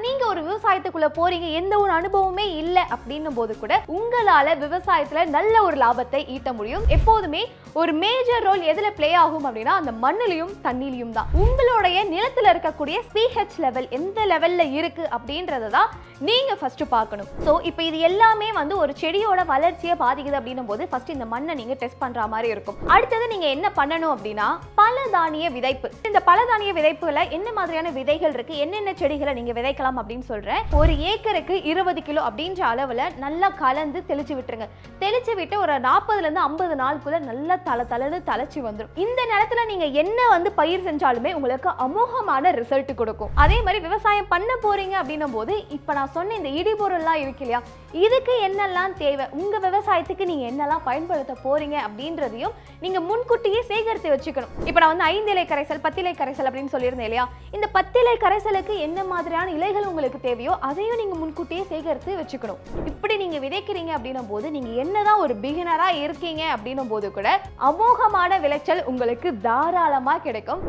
நீங்க ஒரு விவசாயத்துக்குள்ள போறீங்க, எந்த ஒரு அனுபவமே இல்ல அப்படின்னும் போது கூட உங்களால விவசாயத்துல நல்ல ஒரு லாபத்தை ஈட்ட முடியும். எப்போதுமே ஒரு மேஜர் ரோல் எதுல பிளே ஆகும் அப்படின்னா அந்த மண்ணிலையும் தண்ணிலையும் தான். உங்களுடைய நிலத்துல இருக்கக்கூடிய pH லெவல் எந்த லெவல்ல இருக்கு அப்படின்றத தான் நீங்க ஃபர்ஸ்ட் பார்க்கணும். சோ இப்போ இது எல்லாமே வந்து ஒரு செடியோட வளர்ச்சியை பாதிக்குது அப்படின்னும் போது ஃபர்ஸ்ட் இந்த மண்ணை நீங்க டெஸ்ட் பண்ற மாதிரி இருக்கும். அடுத்தது நீங்க என்ன பண்ணணும் அப்படின்னா பலதானிய விதைப்பு. இந்த பலதானிய விதைப்புல என்ன மாதிரியான விதைகள் இருக்கு, என்னென்ன செடிகளை நீங்க விதைக்கலாம் அப்படின்னு சொல்றேன். ஒரு ஏக்கருக்கு 20 கிலோ அப்படின்ற அளவுல நல்லா கலந்து தெளிச்சு விட்டுருங்க. தெளிச்சு விட்டு ஒரு 40ல இருந்து 50 நாளுக்குள்ள நல்லா தளன்னு தழைச்சு வந்துடும். இந்த நேரத்துல நீங்க என்ன வந்து பயிர் செஞ்சாலுமே உங்களுக்கு அமோகமான ரிசல்ட் கொடுக்கும். அதே மாதிரி விவசாயம் பண்ண போறீங்க அப்படின்னும் போது இப்ப நான் சொன்ன இந்த இடிபொருள்லாம் இருக்கு இல்லையா, இதுக்கு என்னெல்லாம் தேவை, உங்க விவசாயத்துக்கு நீங்க என்னெல்லாம் பயன்படுத்த போறீங்க அப்படின்றதையும் நீங்க முன்கூட்டியே சேகரித்து வச்சுக்கணும். இப்ப நான் வந்து 5 இலை கரைசல் 10 இலை கரைசல் அப்படின்னு சொல்லியிருந்தேன் இல்லையா, இந்த 10 இலை கரைசலுக்கு என்ன மாதிரியான இலைகள் உங்களுக்கு தேவையோ அதையும் நீங்க முன்கூட்டியே சேகரித்து வச்சுக்கணும். இப்படி நீங்க விதைக்கிறீங்க அப்படின்னும் போது நீங்க என்னதான் ஒரு பிகினரா இருக்கீங்க அப்படின்னும் போது கூட அமோகமான விளைச்சல் உங்களுக்கு தாராளமா கிடைக்கும்.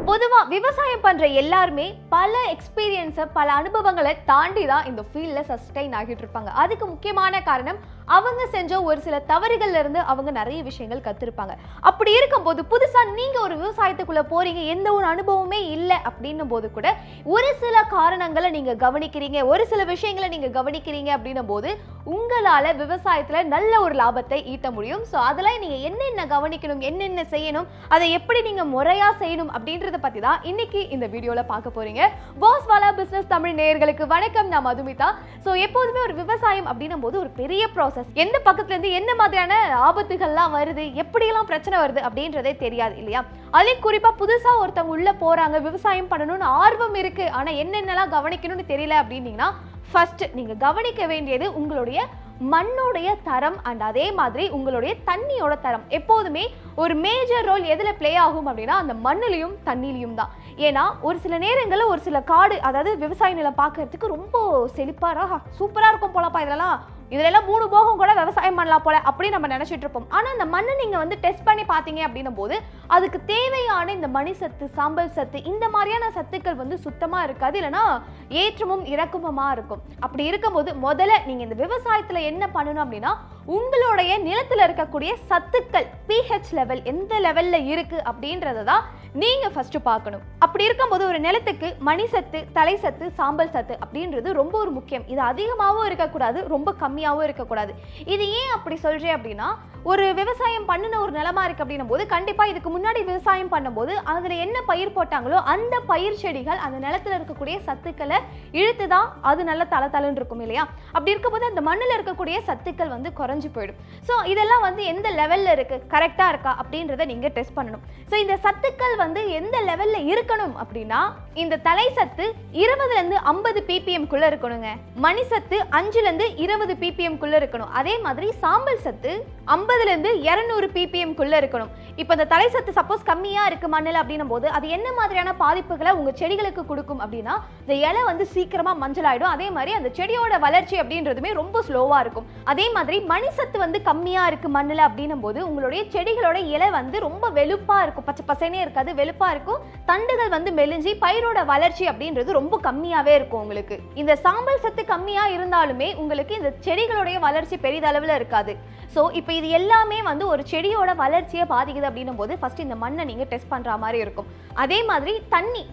பொதுவா விவசாயம் பண்ற எல்லாருமே பல எக்ஸ்பீரியன்ஸ் பல அனுபவங்களை தாண்டி தான் இந்த ஃபீல்ட்ல சஸ்டெயின் ஆகிட்டு இருப்பாங்க. அதுக்கு முக்கியமான காரணம் அவங்க செஞ்ச ஒரு சில தவறுகள்ல இருந்து அவங்க நிறைய விஷயங்கள் கத்துருப்பாங்க. அப்படி இருக்கும்போது புதுசா நீங்க ஒரு விவசாயத்துக்குள்ள போறீங்க, எந்த ஒரு அனுபவமே இல்லை அப்படின்னும் போது கூட ஒரு சில காரணங்களை நீங்க கவனிக்கிறீங்க, ஒரு சில விஷயங்களை நீங்க கவனிக்கிறீங்க அப்படின்னும் போது உங்களால விவசாயத்துல நல்ல ஒரு லாபத்தை ஈட்ட முடியும். ஸோ அதெல்லாம் நீங்க என்னென்ன கவனிக்கணும், என்னென்ன செய்யணும், அதை எப்படி நீங்க முறையா செய்யணும் அப்படின்றத பத்தி தான் இன்னைக்கு இந்த வீடியோல பார்க்க போறீங்க. பாஸ் வாலா பிசினஸ் தமிழ் நேயர்களுக்கு வணக்கம், நான் மதுமிதா. ஸோ எப்போதுமே ஒரு விவசாயம் அப்படின்னும் போது ஒரு பெரிய ப்ராசஸ். எந்த பக்கத்துல இருந்து என்ன மாதிரியான ஆபத்துகள்லாம் வருது, எப்படியெல்லாம் பிரச்சனை வருது அப்படின்றதே தெரியாது இல்லையா. அதே குறிப்பா புதுசா ஒருத்தவங்க உள்ள போறாங்க, விவசாயம் பண்ணணும்னு ஆர்வம் இருக்கு, ஆனா என்னென்னலாம் கவனிக்கணும்னு தெரியல அப்படின்னீங்கன்னா ஃபர்ஸ்ட் நீங்க கவனிக்க வேண்டியது உங்களுடைய மண்ணுடைய தரம் அண்ட் அதே மாதிரி உங்களுடைய தண்ணியோட தரம். எப்போதுமே ஒரு மேஜர் ரோல் எதுல பிளே ஆகும் அப்படின்னா அந்த மண்ணிலையும் தண்ணிலையும் தான். ஏன்னா ஒரு சில நேரங்களில் ஒரு சில காடு, அதாவது விவசாய நிலம் பார்க்கறதுக்கு ரொம்ப செழிப்பா சூப்பரா இருக்கும் போலப்பா, இதெல்லாம் 3 போகம் கூட விவசாயம் பண்ணலாம் போல அப்படி நம்ம நினைச்சிட்டு இருப்போம். ஆனா அந்த மண்ணை நீங்க வந்து டெஸ்ட் பண்ணி பாத்தீங்க அப்படின்னும் போது அதுக்கு தேவையான இந்த மணி சத்து, சாம்பல் சத்து, இந்த மாதிரியான சத்துக்கள் வந்து சுத்தமா இருக்காது, இல்லைன்னா ஏற்றமும் இறக்கமுமா இருக்கும். அப்படி இருக்கும்போது முதல்ல நீங்க இந்த விவசாயத்துல என்ன பண்ணணும் அப்படின்னா உங்களுடைய நிலத்துல இருக்கக்கூடிய சத்துக்கள் pH லெவல் எந்த லெவல்ல இருக்கு அப்படின்றத தான் நீங்க ஃபர்ஸ்ட் பார்க்கணும். அப்படி இருக்கும்போது ஒரு நிலத்துக்கு மணி சத்து, தலை சத்து, சாம்பல் சத்து அப்படின்றது ரொம்ப ஒரு முக்கியம். இது அதிகமாகவும் இருக்கக்கூடாது, ரொம்ப கம்மியாகவும் இருக்கக்கூடாது. இது ஏன் அப்படி சொல்றேன் அப்படின்னா ஒரு விவசாயம் பண்ணின ஒரு நிலமா இருக்கு அப்படின்னும் போது கண்டிப்பா இதுக்கு முன்னாடி விவசாயம் பண்ணும்போது அதுல என்ன பயிர் போட்டாங்களோ அந்த பயிர் செடிகள் அந்த நிலத்துல இருக்கக்கூடிய சத்துக்களை இழுத்துதான் அது நல்ல தளன்னு இருக்கும் இல்லையா. அப்படி இருக்கும்போது அந்த மண்ணில் இருக்கக்கூடிய சத்துக்கள் வந்து குறைஞ்சு போயிடும். ஸோ இதெல்லாம் வந்து எந்த லெவல்ல இருக்கு, கரெக்டா இருக்கா அப்படின்றத நீங்க டெஸ்ட் பண்ணணும். ஸோ இந்த சத்துக்கள் வந்து எந்த லெவல்ல இருக்கணும் அப்படின்னா இந்த தலை சத்து 20ல இருந்து 50 ppm குள்ள இருக்கணுங்க. மணி சத்து 5ல இருந்து 20 ppm குள்ள இருக்கணும். அதே மாதிரி சாம்பல் சத்து 50ல இருந்து 200 ppm குள்ள இருக்கணும். இப்போ இந்த தலை சத்து சப்போஸ் கம்மியா இருக்கு மண்ணில் அப்படின்னும் போது அது என்ன மாதிரியான பாதிப்புகளை உங்க செடிகளுக்கு கொடுக்கும் அப்படின்னா இந்த இலை வந்து சீக்கிரமா மஞ்சள் ஆயிடும். அதே மாதிரி அந்த செடியோட வளர்ச்சி அப்படின்றதுமே ரொம்ப ஸ்லோவா இருக்கும். அதே மாதிரி மணி சத்து வந்து கம்மியா இருக்கு மண்ணில் அப்படின்னும் போது உங்களுடைய செடிகளோட இலை வந்து ரொம்ப வெளுப்பா இருக்கும், பச்சை பசைனே இருக்காது, வெளுப்பா இருக்கும். தண்டுகள் வந்து மெலிஞ்சி பயிரோட வளர்ச்சி அப்படின்றது ரொம்ப கம்மியாவே இருக்கும். உங்களுக்கு இந்த சாம்பல் சத்து கம்மியா இருந்தாலுமே உங்களுக்கு இந்த செடிகளுடைய வளர்ச்சி பெரிதளவுல இருக்காது. ஸோ இப்போ இது எல்லாமே வந்து ஒரு செடியோட வளர்ச்சியை பாதிக்குது அப்படின்னும் போது ஃபர்ஸ்ட் இந்த மண்ணை நீங்க டெஸ்ட் பண்ற மாதிரி இருக்கும். அதே மாதிரி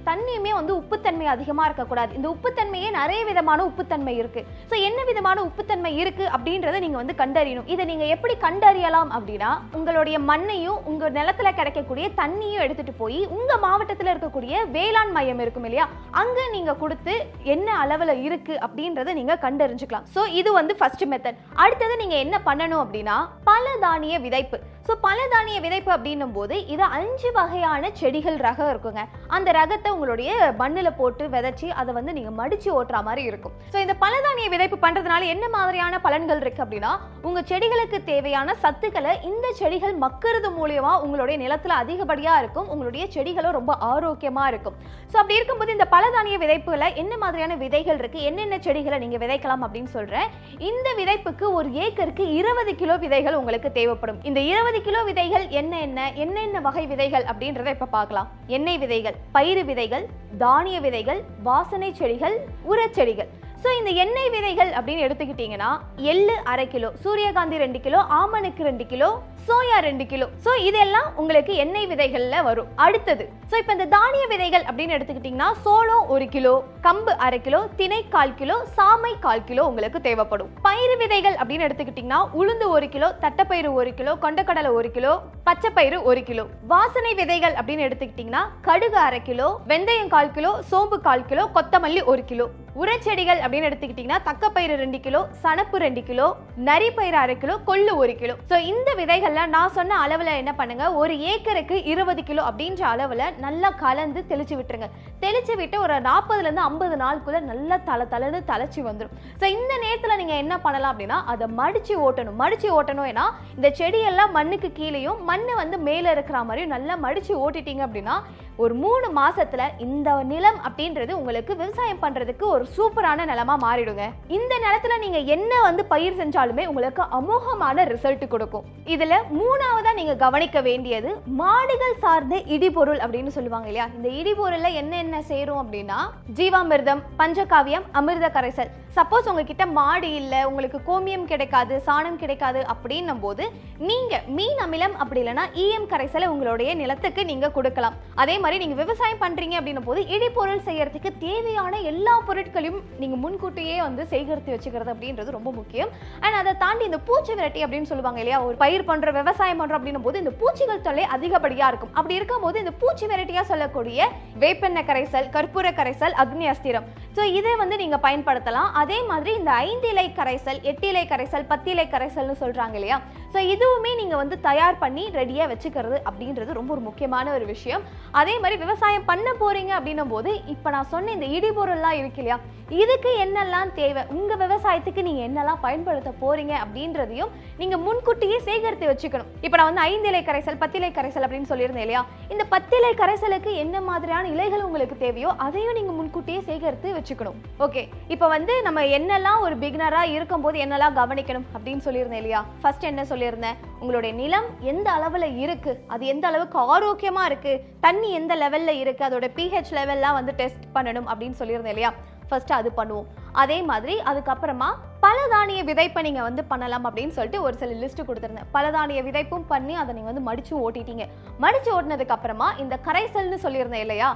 தண்ணியுமே வந்து உப்புத்தன்மை அதிகமா இருக்கக்கூடாது. இந்த உப்புத்தன்மையே நிறைய விதமான உப்புத்தன்மை இருக்கு. ஸோ என்ன விதமான உப்புத்தன்மை இருக்கு அப்படின்றத நீங்க வந்து கண்டறியணும். இதை நீங்க எப்படி கண்டறியலாம் அப்படின்னா உங்களுடைய மண்ணையும் உங்க நிலத்துல கிடைக்கக்கூடிய தண்ணியும் எடுத்துட்டு போய் உங்க மாவட்டத்தில் இருக்கக்கூடிய வேளாண் மையம் இருக்கும் இல்லையா, அங்க நீங்க கொடுத்து என்ன அளவுல இருக்கு அப்படின்றத நீங்க கண்டறிஞ்சுக்கலாம். ஸோ இது வந்து ஃபர்ஸ்ட் மெத்தட். அடுத்தது நீங்க என்ன பண்ணணும் அப்படின்னா பலதானிய விதைப்பு. ஸோ பலதானிய விதைப்பு அப்படின்னும் போது இது 5 வகையான செடிகள் ரகம் இருக்குங்க. அந்த ரகத்தை உங்களுடைய மண்ணில் போட்டு விதைச்சி அதை வந்து நீங்க மடிச்சு ஓட்டுற மாதிரி இருக்கும். ஸோ இந்த பலதானிய விதைப்பு பண்றதுனால என்ன மாதிரியான பலன்கள் இருக்கு அப்படின்னா உங்க செடிகளுக்கு தேவையான சத்துக்களை இந்த செடிகள் மக்கிறது மூலியமா உங்களுடைய நிலத்துல அதிகப்படியா இருக்கும். உங்களுடைய செடிகளும் ரொம்ப ஆரோக்கியமா இருக்கும். ஸோ அப்படி இருக்கும்போது இந்த பலதானிய விதைப்புல என்ன மாதிரியான விதைகள் இருக்கு, என்னென்ன செடிகளை நீங்க விதைக்கலாம் அப்படின்னு சொல்றேன். இந்த விதைப்புக்கு ஒரு ஏக்கருக்கு 20 கிலோ விதைகள் உங்களுக்கு தேவைப்படும். இந்த 20 50 கிலோ விதைகள் என்னென்ன வகை விதைகள் அப்படின்றத இப்ப பார்க்கலாம். எண்ணெய் விதைகள், பயிறு விதைகள், தானிய விதைகள், வாசனை செடிகள், உரச்செடிகள். ஸோ இந்த எண்ணெய் விதைகள் அப்படின்னு எடுத்துக்கிட்டீங்கன்னா எள்ளு 1/2 கிலோ, சூரியகாந்தி 2 கிலோ, ஆமணக்கு 2 கிலோ, சோயா 2 கிலோ. ஸோ இதெல்லாம் உங்களுக்கு எண்ணெய் விதைகள்ல வரும். அடுத்தது ஸோ இப்போ இந்த தானிய விதைகள் அப்படின்னு எடுத்துக்கிட்டீங்கன்னா சோளம் 1 கிலோ, கம்பு 1/2 கிலோ, திணை 1/4 கிலோ, சாமை 1/4 கிலோ உங்களுக்கு தேவைப்படும். பயிறு விதைகள் அப்படின்னு எடுத்துக்கிட்டீங்கன்னா உளுந்து 1 கிலோ, தட்டைப்பயிறு 1 கிலோ, கொண்டக்கடலை 1 கிலோ, பச்சைப்பயிறு 1 கிலோ. வாசனை விதைகள் அப்படின்னு எடுத்துக்கிட்டீங்கன்னா கடுகு 1/2 கிலோ, வெந்தயம் 1/4 கிலோ, சோம்பு 1/4 கிலோ, கொத்தமல்லி 1 கிலோ. உரச்செடிகள் அப்படின்னு எடுத்துக்கிட்டீங்கன்னா தக்கப்பயிறு 2 கிலோ, சணப்பு 2 கிலோ, நரிப்பயிறு 1/2 கிலோ, கொள்ளு 1 கிலோ. ஸோ இந்த விதைகள்ல நான் சொன்ன அளவுல என்ன பண்ணுங்க, ஒரு ஏக்கருக்கு 20 கிலோ அப்படின்ற அளவுல நல்லா கலந்து தெளிச்சு விட்டுருங்க. தெளிச்சு விட்டு ஒரு 40ல இருந்து 50 நாளுக்குள்ள நல்லா தளன்னு தளச்சு வந்துடும். ஸோ இந்த நேரத்துல நீங்க என்ன பண்ணலாம் அப்படின்னா அதை மடிச்சு ஓட்டணும். ஏன்னா இந்த செடியெல்லாம் மண்ணுக்கு கீழேயும் மண்ணு வந்து மேல இருக்கிற மாதிரியும் நல்லா மடிச்சு ஓட்டிட்டீங்க அப்படின்னா ஒரு 3 மாசத்துல இந்த நிலம் அப்படின்றது உங்களுக்கு விவசாயம் பண்றதுக்கு ஒரு சூப்பரான நிலமா மாறிடுங்க. இந்த நிலத்துல நீங்க என்ன வந்து பயிர் செஞ்சாலுமே உங்களுக்கு அமோகமான ரிசல்ட் கொடுக்கும். இதுல 3ஆவதா நீங்க கவனிக்க வேண்டியது மாடுகள் சார்ந்த இடிபொருள் அப்படின்னு சொல்லுவாங்க இல்லையா. இந்த இடிபொருள்ல என்ன சேரும் அப்படின்னா ஜீவாமிர்தம், பஞ்சகாவியம், அமிர்த கரைசல். சப்போஸ் உங்ககிட்ட மாடு இல்ல, உங்களுக்கு கோமியம் கிடைக்காது, சாணம் கிடைக்காது அப்படின்னும் போது நீங்க மீன் அமிலம் அப்படி இல்லைன்னா ஈயம் கரைசலை உங்களுடைய நிலத்துக்கு நீங்க கொடுக்கலாம். அதே மாதிரி நீங்க விவசாயம் பண்றீங்க அப்படின்னும் போது இடிபொருள் செய்யறதுக்கு தேவையான எல்லா பொருட்களையும் நீங்க முன்கூட்டியே வந்து சேகரித்து வச்சுக்கிறது அப்படின்றது ரொம்ப முக்கியம். அண்ட் அதை தாண்டி இந்த பூச்சி விரட்டி அப்படின்னு சொல்லுவாங்க இல்லையா, ஒரு பயிர் பண்ற விவசாயம் பண்றோம் அப்படின்னும் போது இந்த பூச்சிகள் தொல்லை அதிகப்படியா இருக்கும். அப்படி இருக்கும் போது இந்த பூச்சி விரட்டியா சொல்லக்கூடிய வேப்பெண்ணெய் கரைசல், கற்பூர கரைசல், அக்னி அஸ்திரம், ஸோ இதை வந்து நீங்க பயன்படுத்தலாம். அதே மாதிரி இந்த 5 இலை கரைசல், 8 இலை கரைசல், 10 இலை கரைசல்னு சொல்றாங்க இல்லையா, ஸோ இதுவுமே நீங்க வந்து தயார் பண்ணி ரெடியா வச்சுக்கிறது அப்படின்றது ரொம்ப ஒரு முக்கியமான ஒரு விஷயம். அதே மாதிரி விவசாயம் பண்ண போறீங்க அப்படின்னும் போது இப்ப நான் சொன்ன இந்த இடிபொருள்லாம் இருக்கு இல்லையா, இதுக்கு என்னெல்லாம் தேவை, உங்க விவசாயத்துக்கு நீங்க என்னெல்லாம் பயன்படுத்த போறீங்க அப்படின்றதையும் நீங்க முன்கூட்டியே சேகரித்து வச்சுக்கணும். இப்ப நான் வந்து 5 இலை கரைசல், 10 இலை கரைசல் அப்படின்னு சொல்லியிருந்தேன் இல்லையா, இந்த 10 இலை கரைசலுக்கு என்ன மாதிரியான இலைகள் உங்களுக்கு தேவையோ அதையும் நீங்க முன்கூட்டியே சேகரித்து வச்சுக்கணும். ஓகே, இப்ப வந்து நம்ம என்னெல்லாம் ஒரு பிகினரா இருக்கும்போது என்னெல்லாம் கவனிக்கணும் அப்படின்னு சொல்லியிருந்தேன் இல்லையா. ஃபர்ஸ்ட் என்ன சொல்லியிருந்தேன், உங்களுடைய நிலம் எந்த அளவுல இருக்கு, அது எந்த அளவுக்கு ஆரோக்கியமா இருக்கு, தண்ணி எந்த லெவல்ல இருக்கு, அதோட pH லெவல்லாம் வந்து டெஸ்ட் பண்ணணும் அப்படின்னு சொல்லியிருந்தேன் இல்லையா. ஃபர்ஸ்ட் அது பண்ணுவோம். அதே மாதிரி அதுக்கப்புறமா பலதானிய விதைப்பை நீங்க வந்து பண்ணலாம் அப்படின்னு சொல்லிட்டு ஒரு சில லிஸ்ட் கொடுத்துருந்தேன். பலதானிய விதைப்பும் பண்ணி அதை நீங்க வந்து மடிச்சு ஓட்டிட்டீங்க. மடிச்சு ஓட்டினதுக்கு அப்புறமா இந்த கரைசல்னு சொல்லியிருந்தேன் இல்லையா,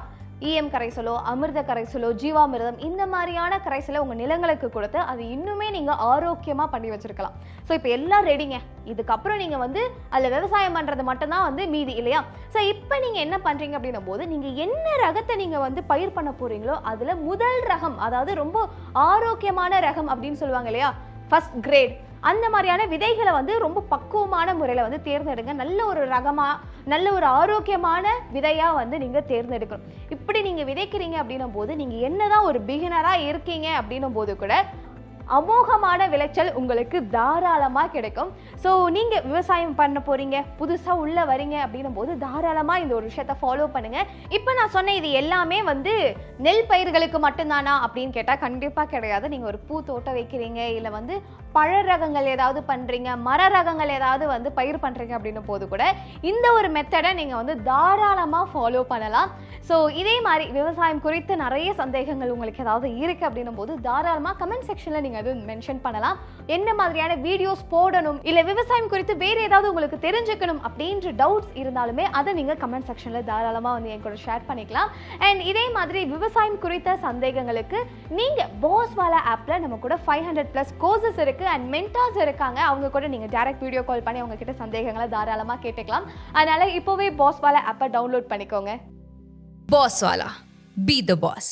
ஈயம் கரைசலோ, அமிர்த கரைசலோ, ஜீவாமிர்தம், இந்த மாதிரியான கரைசலை உங்க நிலங்களுக்கு கொடுத்து அது இன்னுமே நீங்க ஆரோக்கியமா பண்ணி வச்சிருக்கலாம். ஸோ இப்போ எல்லாம் ரெடிங்க. இதுக்கப்புறம் நீங்க வந்து அதில் விவசாயம் பண்றது மட்டும்தான் வந்து மீதி இல்லையா. ஸோ இப்போ நீங்க என்ன பண்றீங்க அப்படின்னும் போது நீங்க என்ன ரகத்தை நீங்க வந்து பயிர் பண்ண போறீங்களோ அதுல முதல் ரகம், அதாவது ரொம்ப ஆரோக்கியமான ரகம் அப்படின்னு சொல்லுவாங்க இல்லையா, ஃபர்ஸ்ட் கிரேட், அந்த மாதிரியான விதைகளை வந்து ரொம்ப பக்குவமான முறையில் வந்து தேர்ந்தெடுங்க. நல்ல ஒரு ரகமா, நல்ல ஒரு ஆரோக்கியமான விதையா வந்து நீங்க தேர்ந்தெடுக்கணும். இப்படி நீங்க விதைக்கிறீங்க அப்படின்னும் போது நீங்க என்னதான் ஒரு பிகினரா இருக்கீங்க அப்படின்னும் போது கூட அமோகமான விளைச்சல் உங்களுக்கு தாராளமா கிடைக்கும். ஸோ நீங்க விவசாயம் பண்ண போறீங்க, புதுசா உள்ள வரீங்க அப்படின்னும் போது தாராளமா இந்த ஒரு விஷயத்த ஃபாலோ பண்ணுங்க. இப்போ நான் சொன்ன இது எல்லாமே வந்து நெல் பயிர்களுக்கு மட்டும்தானா அப்படின்னு கேட்டா கண்டிப்பா கிடையாது. நீங்க ஒரு பூ தோட்டம் வைக்கிறீங்க, இல்ல வந்து பழ ரகங்கள் ஏதாவது பண்றீங்க, மர ரகங்கள் ஏதாவது வந்து பயிர் பண்றீங்க அப்படின்னும் போது கூட இந்த ஒரு மெத்தடை நீங்க வந்து தாராளமா ஃபாலோ பண்ணலாம். ஸோ இதே மாதிரி விவசாயம் குறித்து நிறைய சந்தேகங்கள் உங்களுக்கு ஏதாவது இருக்கு அப்படின்னும் போது தாராளமா கமெண்ட் செக்ஷன்ல நீங்க அது மென்ஷன் பண்ணலாம். என்ன மாதிரியான வீடியோஸ் போடணும், இல்ல விவசாயம் குறித்து வேற ஏதாவது உங்களுக்கு தெரிஞ்சுக்கணும் அப்படின்ற டவுட்ஸ் இருந்தாலுமே அதை நீங்க கமெண்ட் செக்ஷன்ல தாராளமா வந்து என் கூட ஷேர் பண்ணிக்கலாம். அண்ட் இதே மாதிரி விவசாயம் குறித்த சந்தேகங்களுக்கு நீங்க பாஸ்வாலா ஆப்ல நம்ம கூட 500+ கோர்சஸ் இருக்கு அண்ட் மென்டார்ஸ் இருக்காங்க. அவங்க கூட நீங்க டைரக்ட் வீடியோ கால் பண்ணி அவங்க கிட்ட சந்தேகங்களை தாராளமா கேட்டுக்கலாம். அதனால இப்போவே பாஸ்வாலா ஆப்பை டவுன்லோட் பண்ணிக்கோங்க. Bosswala. Be the boss.